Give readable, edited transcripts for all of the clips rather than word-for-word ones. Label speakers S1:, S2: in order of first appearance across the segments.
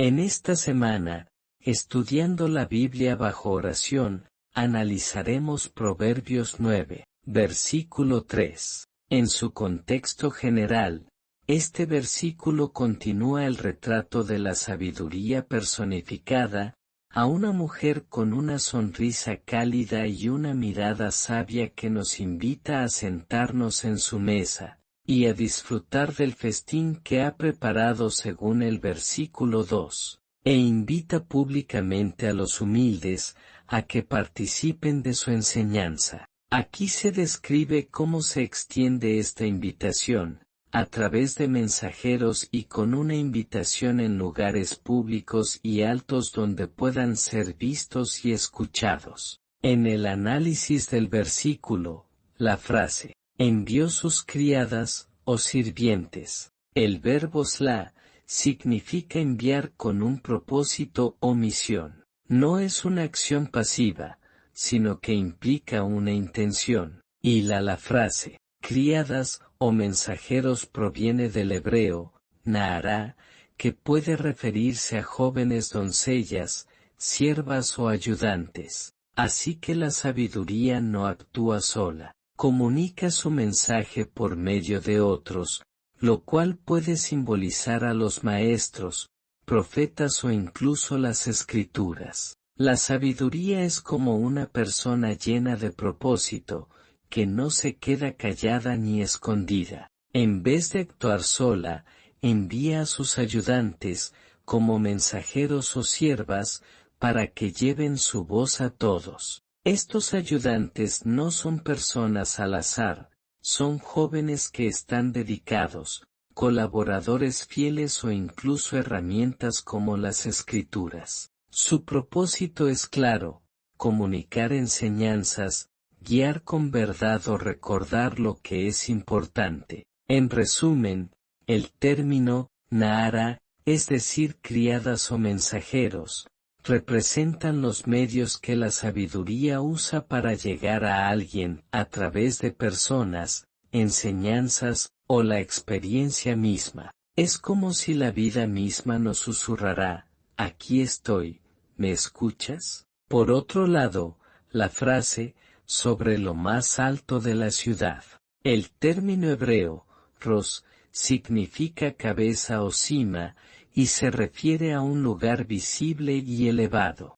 S1: En esta semana, estudiando la Biblia bajo oración, analizaremos Proverbios 9, versículo 3. En su contexto general, este versículo continúa el retrato de la sabiduría personificada, a una mujer con una sonrisa cálida y una mirada sabia que nos invita a sentarnos en su mesa, y a disfrutar del festín que ha preparado según el versículo 2, e invita públicamente a los humildes, a que participen de su enseñanza. Aquí se describe cómo se extiende esta invitación, a través de mensajeros y con una invitación en lugares públicos y altos donde puedan ser vistos y escuchados. En el análisis del versículo, la frase, envió sus criadas, o sirvientes. El verbo sla, significa enviar con un propósito o misión. No es una acción pasiva, sino que implica una intención. Y la frase, criadas o mensajeros proviene del hebreo, naará, que puede referirse a jóvenes doncellas, siervas o ayudantes. Así que la sabiduría no actúa sola, comunica su mensaje por medio de otros, lo cual puede simbolizar a los maestros, profetas o incluso las escrituras. La sabiduría es como una persona llena de propósito, que no se queda callada ni escondida. En vez de actuar sola, envía a sus ayudantes, como mensajeros o siervas, para que lleven su voz a todos. Estos ayudantes no son personas al azar, son jóvenes que están dedicados, colaboradores fieles o incluso herramientas como las escrituras. Su propósito es claro, comunicar enseñanzas, guiar con verdad o recordar lo que es importante. En resumen, el término, naara, es decir criadas o mensajeros, representan los medios que la sabiduría usa para llegar a alguien a través de personas, enseñanzas, o la experiencia misma. Es como si la vida misma nos susurrara, aquí estoy, ¿me escuchas? Por otro lado, la frase, sobre lo más alto de la ciudad. El término hebreo, ros, significa cabeza o cima, y se refiere a un lugar visible y elevado.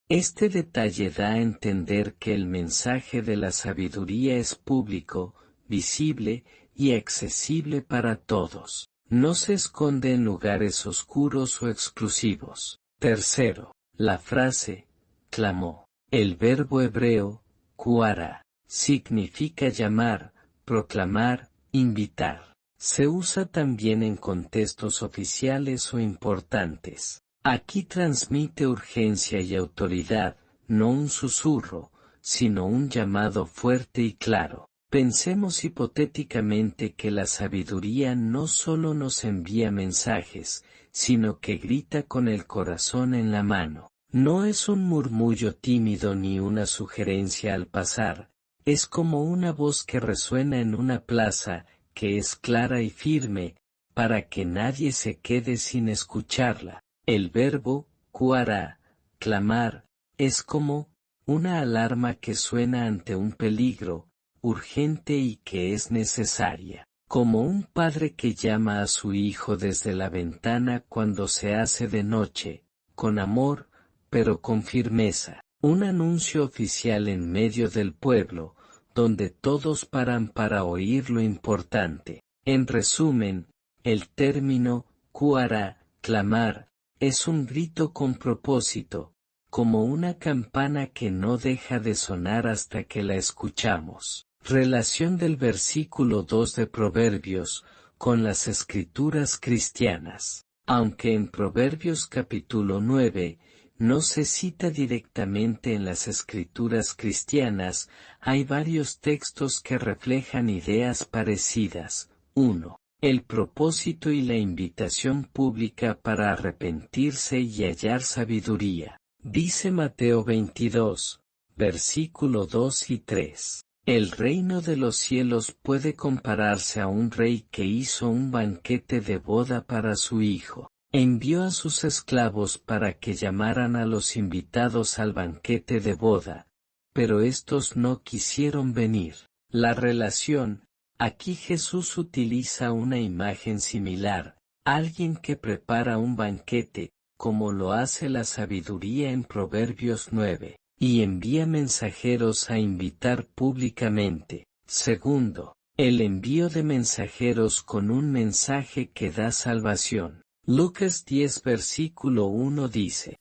S1: Este detalle da a entender que el mensaje de la sabiduría es público, visible, y accesible para todos. No se esconde en lugares oscuros o exclusivos. Tercero, la frase, clamó. El verbo hebreo, kuara, significa llamar, proclamar, invitar. Se usa también en contextos oficiales o importantes. Aquí transmite urgencia y autoridad, no un susurro, sino un llamado fuerte y claro. Pensemos hipotéticamente que la sabiduría no solo nos envía mensajes, sino que grita con el corazón en la mano. No es un murmullo tímido ni una sugerencia al pasar, es como una voz que resuena en una plaza, que es clara y firme, para que nadie se quede sin escucharla. El verbo, kuara, clamar, es como una alarma que suena ante un peligro, urgente y que es necesaria. Como un padre que llama a su hijo desde la ventana cuando se hace de noche, con amor, pero con firmeza. Un anuncio oficial en medio del pueblo, donde todos paran para oír lo importante. En resumen, el término, kuara, clamar, es un grito con propósito, como una campana que no deja de sonar hasta que la escuchamos. Relación del versículo 2 de Proverbios, con las escrituras cristianas. Aunque en Proverbios capítulo 9, no se cita directamente en las escrituras cristianas, hay varios textos que reflejan ideas parecidas. 1. El propósito y la invitación pública para arrepentirse y hallar sabiduría. Dice Mateo 22, versículo 2 y 3. El reino de los cielos puede compararse a un rey que hizo un banquete de boda para su hijo. Envió a sus esclavos para que llamaran a los invitados al banquete de boda, pero estos no quisieron venir. La relación, aquí Jesús utiliza una imagen similar, alguien que prepara un banquete, como lo hace la sabiduría en Proverbios 9, y envía mensajeros a invitar públicamente. Segundo, el envío de mensajeros con un mensaje que da salvación. Lucas 10 versículo 1 dice: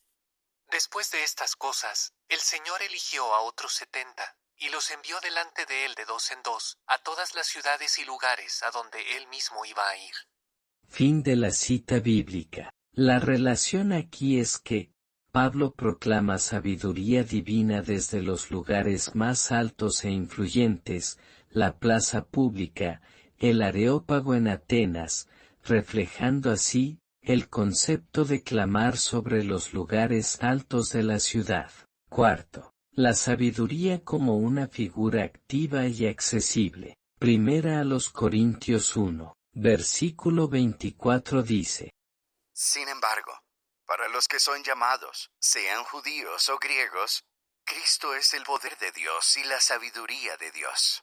S2: Después de estas cosas, el Señor eligió a otros 70, y los envió delante de él de dos en dos, a todas las ciudades y lugares a donde él mismo iba a ir.
S1: Fin de la cita bíblica. La relación aquí es que, Pablo proclama sabiduría divina desde los lugares más altos e influyentes, la plaza pública, el Areópago en Atenas, reflejando así, el concepto de clamar sobre los lugares altos de la ciudad. Cuarto, la sabiduría como una figura activa y accesible. Primera a los Corintios 1, versículo 24 dice:
S3: Sin embargo, para los que son llamados, sean judíos o griegos, Cristo es el poder de Dios y la sabiduría de Dios.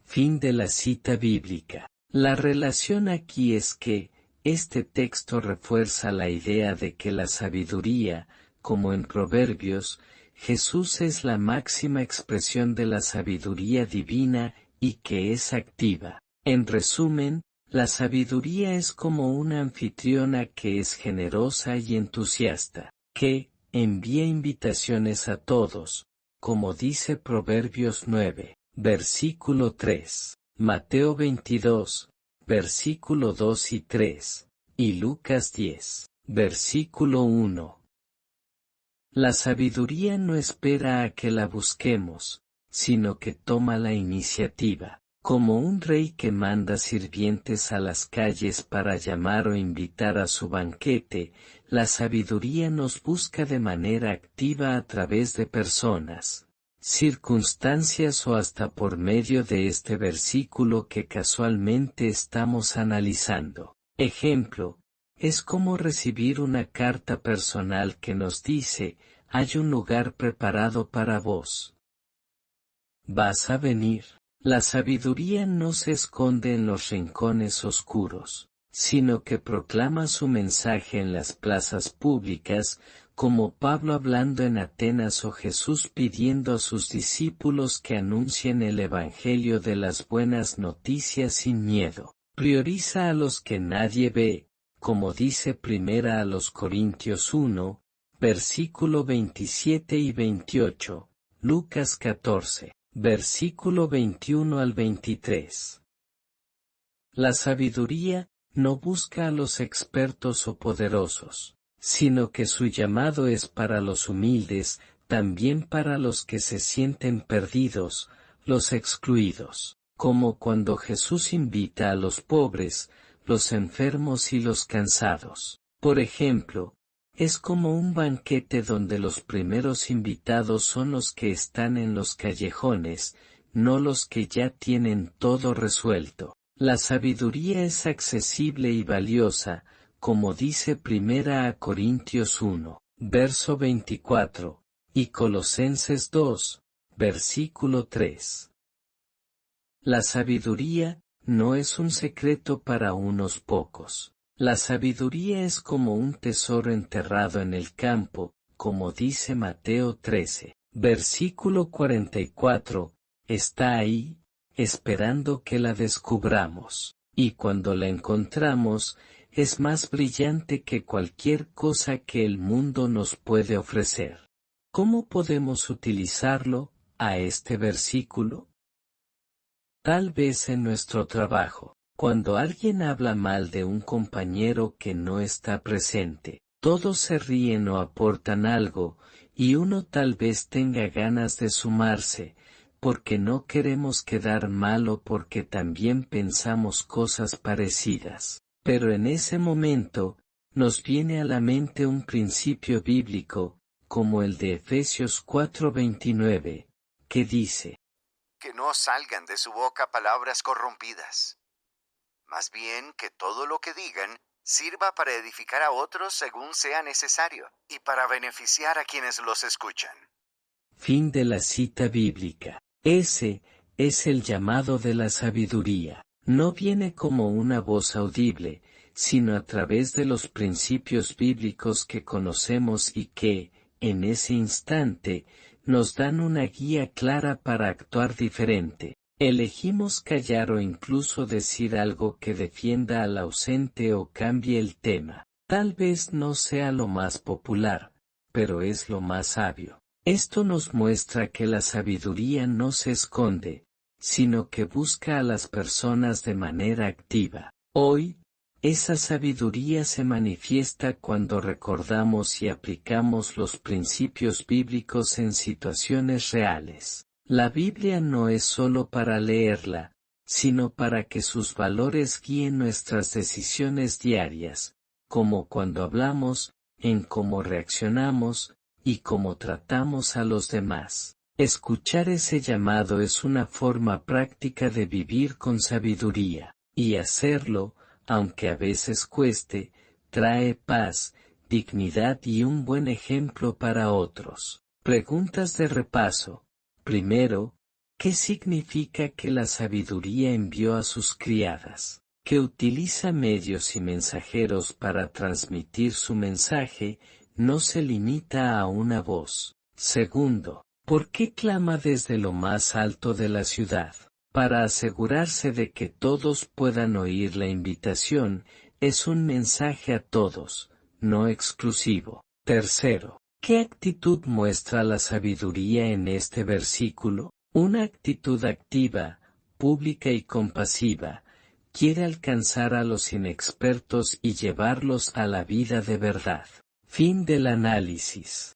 S1: Fin de la cita bíblica. La relación aquí es que, este texto refuerza la idea de que la sabiduría, como en Proverbios, Jesús es la máxima expresión de la sabiduría divina, y que es activa. En resumen, la sabiduría es como una anfitriona que es generosa y entusiasta, que envía invitaciones a todos, como dice Proverbios 9, versículo 3, Mateo 22, versículo 2 y 3, y Lucas 10, versículo 1. La sabiduría no espera a que la busquemos, sino que toma la iniciativa. Como un rey que manda sirvientes a las calles para llamar o invitar a su banquete, la sabiduría nos busca de manera activa a través de personas, circunstancias o hasta por medio de este versículo que casualmente estamos analizando. Ejemplo, es como recibir una carta personal que nos dice: hay un lugar preparado para vos. ¿Vas a venir? La sabiduría no se esconde en los rincones oscuros, sino que proclama su mensaje en las plazas públicas, como Pablo hablando en Atenas o Jesús pidiendo a sus discípulos que anuncien el Evangelio de las buenas noticias sin miedo. Prioriza a los que nadie ve, como dice Primera a los Corintios 1, versículo 27 y 28, Lucas 14. Versículo 21 al 23. La sabiduría no busca a los expertos o poderosos, sino que su llamado es para los humildes, también para los que se sienten perdidos, los excluidos, como cuando Jesús invita a los pobres, los enfermos y los cansados. Por ejemplo, es como un banquete donde los primeros invitados son los que están en los callejones, no los que ya tienen todo resuelto. La sabiduría es accesible y valiosa, como dice Primera a Corintios 1, verso 24, y Colosenses 2, versículo 3. La sabiduría no es un secreto para unos pocos. La sabiduría es como un tesoro enterrado en el campo, como dice Mateo 13, versículo 44, está ahí, esperando que la descubramos, y cuando la encontramos, es más brillante que cualquier cosa que el mundo nos puede ofrecer. ¿Cómo podemos utilizarlo, a este versículo? Tal vez en nuestro trabajo. Cuando alguien habla mal de un compañero que no está presente, todos se ríen o aportan algo, y uno tal vez tenga ganas de sumarse, porque no queremos quedar mal o porque también pensamos cosas parecidas. Pero en ese momento, nos viene a la mente un principio bíblico, como el de Efesios 4:29, que dice:
S3: Que no salgan de su boca palabras corrompidas. Más bien que todo lo que digan sirva para edificar a otros según sea necesario y para beneficiar a quienes los escuchan.
S1: Fin de la cita bíblica. Ese es el llamado de la sabiduría. No viene como una voz audible, sino a través de los principios bíblicos que conocemos y que, en ese instante, nos dan una guía clara para actuar diferente. Elegimos callar o incluso decir algo que defienda al ausente o cambie el tema. Tal vez no sea lo más popular, pero es lo más sabio. Esto nos muestra que la sabiduría no se esconde, sino que busca a las personas de manera activa. Hoy, esa sabiduría se manifiesta cuando recordamos y aplicamos los principios bíblicos en situaciones reales. La Biblia no es solo para leerla, sino para que sus valores guíen nuestras decisiones diarias, como cuando hablamos, en cómo reaccionamos, y cómo tratamos a los demás. Escuchar ese llamado es una forma práctica de vivir con sabiduría, y hacerlo, aunque a veces cueste, trae paz, dignidad y un buen ejemplo para otros. Preguntas de repaso. Primero, ¿qué significa que la sabiduría envió a sus criadas? Que utiliza medios y mensajeros para transmitir su mensaje, no se limita a una voz. Segundo, ¿por qué clama desde lo más alto de la ciudad? Para asegurarse de que todos puedan oír la invitación, es un mensaje a todos, no exclusivo. Tercero, ¿qué actitud muestra la sabiduría en este versículo? Una actitud activa, pública y compasiva. Quiere alcanzar a los inexpertos y llevarlos a la vida de verdad. Fin del análisis.